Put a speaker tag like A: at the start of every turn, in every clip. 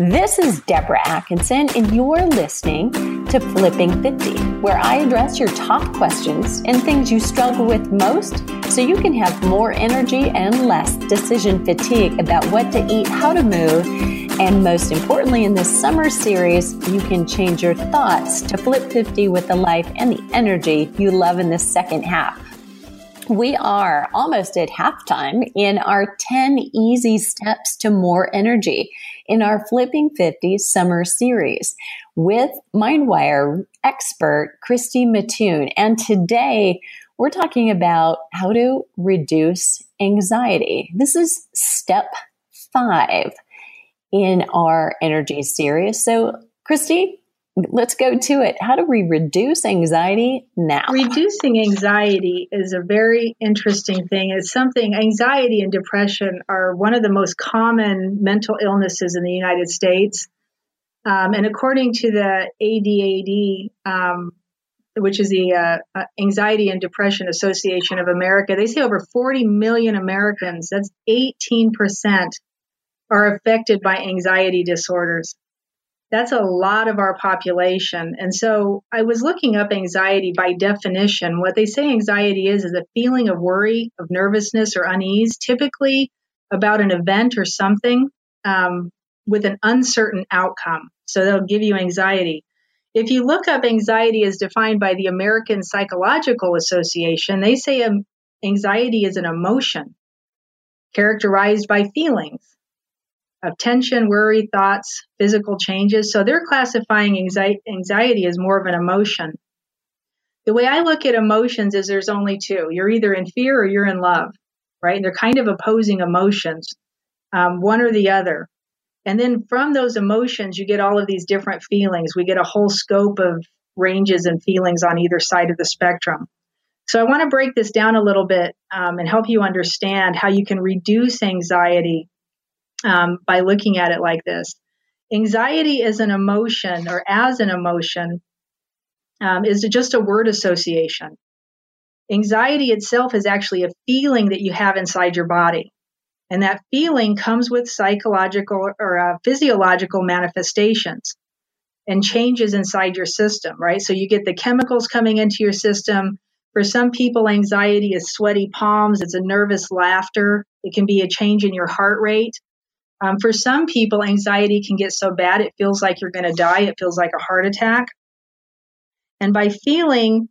A: This is Deborah Atkinson, and you're listening to Flipping 50, where I address your top questions and things you struggle with most so you can have more energy and less decision fatigue about what to eat, how to move, and most importantly, in this summer series, you can change your thoughts to flip 50 with the life and the energy you love in the second half. We are almost at halftime in our 10 easy steps to more energy in our Flipping 50 summer series with MindWire expert Christy. And today we're talking about how to reduce anxiety. This is step 5 in our energy series. So Christy, let's go to it. How do we reduce anxiety now?
B: Reducing anxiety is a very interesting thing. It's something, anxiety and depression are one of the most common mental illnesses in the United States. And according to the ADAD, which is the Anxiety and Depression Association of America, they say over 40 million Americans, that's 18%, are affected by anxiety disorders. That's a lot of our population. And so I was looking up anxiety by definition. What they say anxiety is a feeling of worry, of nervousness or unease, typically about an event or something with an uncertain outcome. So they'll give you anxiety. If you look up anxiety as defined by the American Psychological Association, they say anxiety is an emotion characterized by feelings of tension, worry, thoughts, physical changes. So they're classifying anxiety as more of an emotion. The way I look at emotions is there's only two. You're either in fear or you're in love, right? They're kind of opposing emotions, one or the other. And then from those emotions, you get all of these different feelings. We get a whole scope of ranges and feelings on either side of the spectrum. So I want to break this down a little bit and help you understand how you can reduce anxiety by looking at it like this. Anxiety is an emotion, or as an emotion, is just a word association. Anxiety itself is actually a feeling that you have inside your body. And that feeling comes with psychological or physiological manifestations and changes inside your system, right? So you get the chemicals coming into your system. For some people, anxiety is sweaty palms. It's a nervous laughter. It can be a change in your heart rate. For some people, anxiety can get so bad it feels like you're going to die. It feels like a heart attack. And by feeling,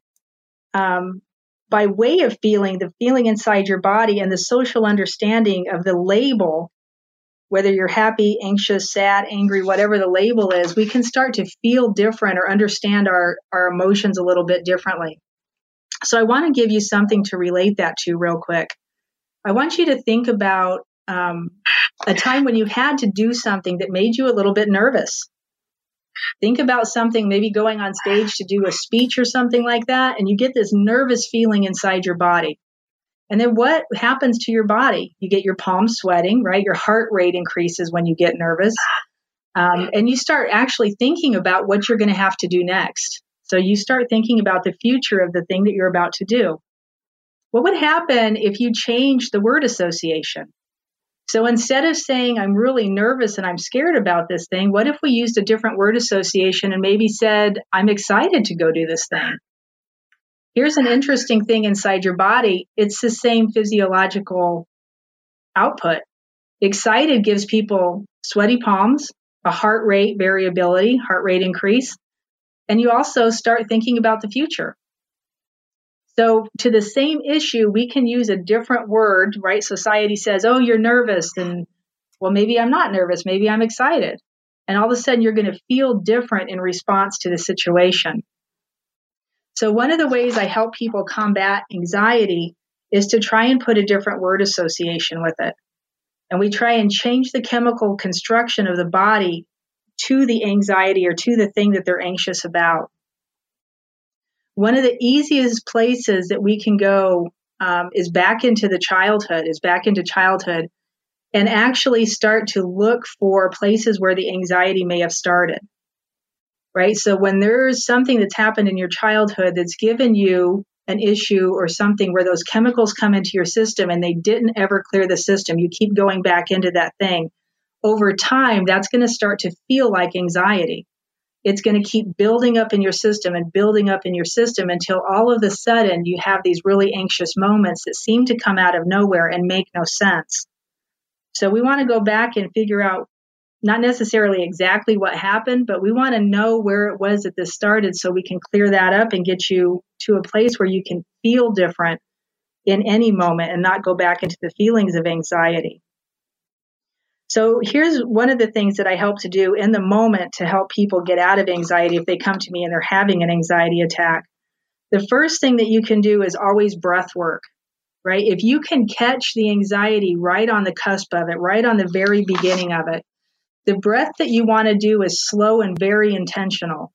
B: by way of feeling, the feeling inside your body and the social understanding of the label, whether you're happy, anxious, sad, angry, whatever the label is, we can start to feel different or understand our emotions a little bit differently. So I want to give you something to relate that to real quick. I want you to think about a time when you had to do something that made you a little bit nervous. Think about something, maybe going on stage to do a speech or something like that, and you get this nervous feeling inside your body. And then what happens to your body? You get your palms sweating, right? Your heart rate increases when you get nervous. And you start actually thinking about what you're going to have to do next. So you start thinking about the future of the thing that you're about to do. What would happen if you changed the word association? So instead of saying, I'm really nervous and I'm scared about this thing, what if we used a different word association and maybe said, I'm excited to go do this thing? Here's an interesting thing inside your body. It's the same physiological output. Excited gives people sweaty palms, a heart rate variability, heart rate increase, and you also start thinking about the future. So to the same issue, we can use a different word, right? Society says, oh, you're nervous. And well, maybe I'm not nervous. Maybe I'm excited. And all of a sudden you're going to feel different in response to the situation. So one of the ways I help people combat anxiety is to try and put a different word association with it. And we try and change the chemical construction of the body to the anxiety or to the thing that they're anxious about. One of the easiest places that we can go is back into childhood, and actually start to look for places where the anxiety may have started, right? So when there's something that's happened in your childhood that's given you an issue or something where those chemicals come into your system and they didn't ever clear the system, you keep going back into that thing. over time, that's going to start to feel like anxiety. It's going to keep building up in your system and building up in your system until all of a sudden you have these really anxious moments that seem to come out of nowhere and make no sense. So we want to go back and figure out not necessarily exactly what happened, but we want to know where it was that this started so we can clear that up and get you to a place where you can feel different in any moment and not go back into the feelings of anxiety. So here's one of the things that I help to do in the moment to help people get out of anxiety if they come to me and they're having an anxiety attack. The first thing that you can do is always breath work, right? If you can catch the anxiety right on the cusp of it, right on the very beginning of it, the breath that you want to do is slow and very intentional.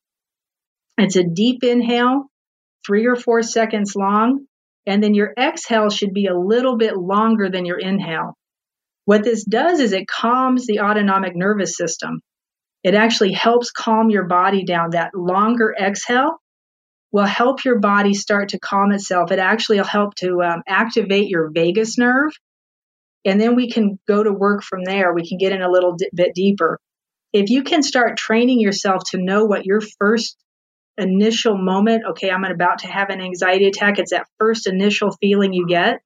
B: It's a deep inhale, 3 or 4 seconds long, and then your exhale should be a little bit longer than your inhale. What this does is it calms the autonomic nervous system. It actually helps calm your body down. That longer exhale will help your body start to calm itself. It actually will help to activate your vagus nerve. And then we can go to work from there. We can get in a little bit deeper. If you can start training yourself to know what your first initial moment, okay, I'm about to have an anxiety attack. It's that first initial feeling you get,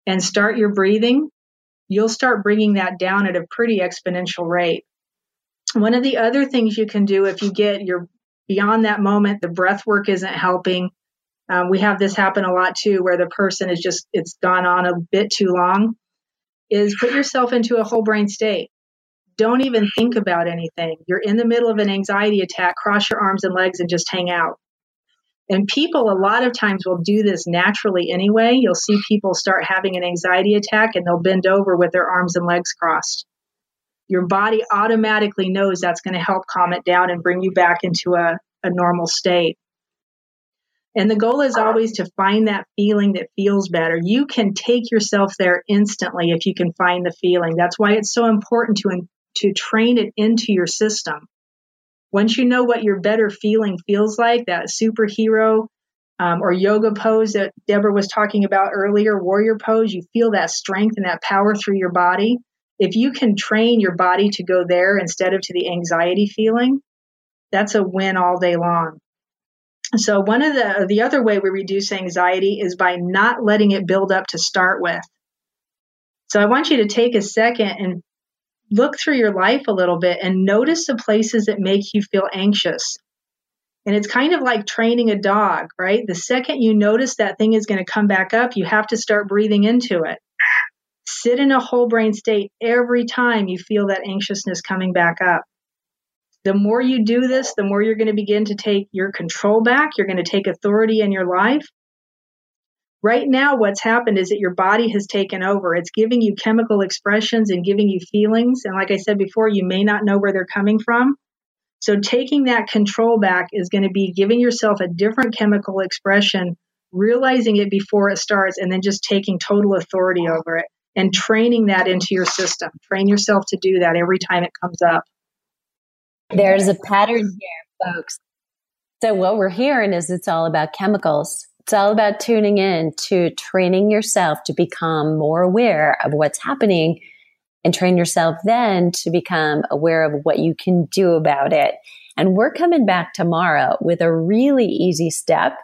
B: and start your breathing, you'll start bringing that down at a pretty exponential rate. One of the other things you can do if you're beyond that moment, the breath work isn't helping. We have this happen a lot too, where the person it's gone on a bit too long, is put yourself into a whole brain state. Don't even think about anything. You're in the middle of an anxiety attack, cross your arms and legs and just hang out. And people a lot of times will do this naturally anyway. You'll see people start having an anxiety attack and they'll bend over with their arms and legs crossed. Your body automatically knows that's going to help calm it down and bring you back into a normal state. And the goal is always to find that feeling that feels better. You can take yourself there instantly if you can find the feeling. That's why it's so important to train it into your system. Once you know what your better feeling feels like, that superhero or yoga pose that Deborah was talking about earlier, warrior pose, you feel that strength and that power through your body. If you can train your body to go there instead of to the anxiety feeling, that's a win all day long. So one of the other way we reduce anxiety is by not letting it build up to start with. So I want you to take a second and look through your life a little bit and notice the places that make you feel anxious. And it's kind of like training a dog, right? The second you notice that thing is going to come back up, you have to start breathing into it. Sit in a whole brain state every time you feel that anxiousness coming back up. The more you do this, the more you're going to begin to take your control back. You're going to take authority in your life. Right now, what's happened is that your body has taken over. It's giving you chemical expressions and giving you feelings. And like I said before, you may not know where they're coming from. So taking that control back is going to be giving yourself a different chemical expression, realizing it before it starts, and then just taking total authority over it and training that into your system. Train yourself to do that every time it comes up.
A: There's a pattern here, folks. So what we're hearing is it's all about chemicals. It's all about tuning in to training yourself to become more aware of what's happening and train yourself then to become aware of what you can do about it. And we're coming back tomorrow with a really easy step.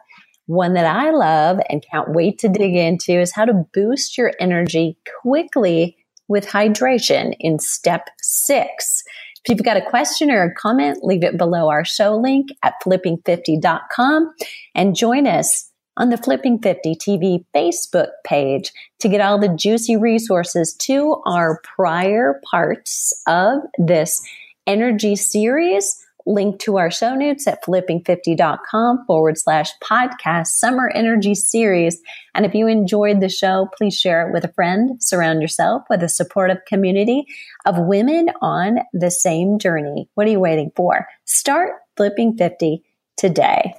A: One that I love and can't wait to dig into is how to boost your energy quickly with hydration in step 6. If you've got a question or a comment, leave it below our show link at flipping50.com and join us on the Flipping 50 TV Facebook page to get all the juicy resources to our prior parts of this energy series. Link to our show notes at flipping50.com/podcast summer energy series. And if you enjoyed the show, please share it with a friend. Surround yourself with a supportive community of women on the same journey. What are you waiting for? Start Flipping 50 today.